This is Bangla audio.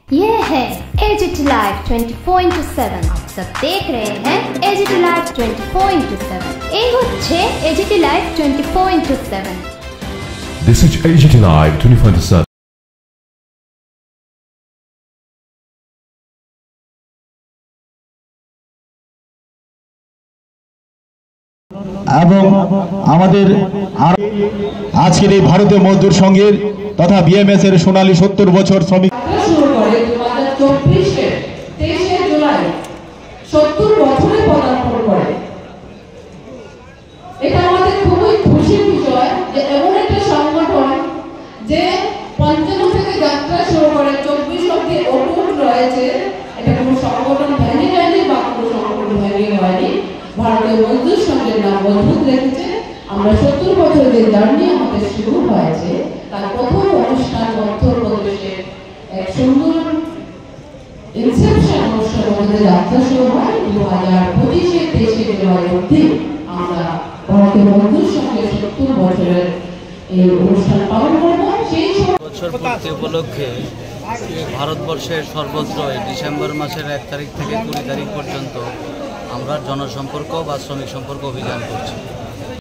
ये है एजीटी लाइव 24/7। आप सब देख रहे हैं एजीटी लाइव 24/7। ये হচ্ছে AGT live 24/7। This is AGT Live 24/7. এবং আমাদের আজকের এই ভারতীয় মজদুর সংঘের তথা বিএমএস এর সোনালী 70 বছর শ্রমিক শুরু করে 2024 23 জুলাই 70 বছরে পদার্পণ করে। এটা আমাদের খুবই খুশির বিষয় যে এমন একটা সংগঠন যে 55 থেকে যাত্রা শুরু করে 24 অবধি অটুট রয়েছে। এটা কোনো সংগঠন ভেঙে যায়নি বা কোনো সংগঠন ভেঙে হয়নি। ভারতীয় মজদুর সংঘের নাম মজবুত রেখেছে। আমরা 70 বছরের যে জার্নি আমাদের শুরু হয়েছে তার প্রথম অনুষ্ঠান মধ্যপ্রদেশের এক সুন্দর ইনসেপশন অনুষ্ঠান আমাদের যাত্রা শুরু হয় 2025 23 জুলাই অবধি। আমরা ভারতীয় মজদুর সংঘের 70 বছরের এই অনুষ্ঠান পালন করব। সেই বছর পূর্তি উপলক্ষে ভারতবর্ষের সর্বত্র ডিসেম্বর মাসের 1 তারিখ থেকে 20 তারিখ পর্যন্ত আমরা জনসম্পর্ক বা শ্রমিক সম্পর্ক অভিযান করছি।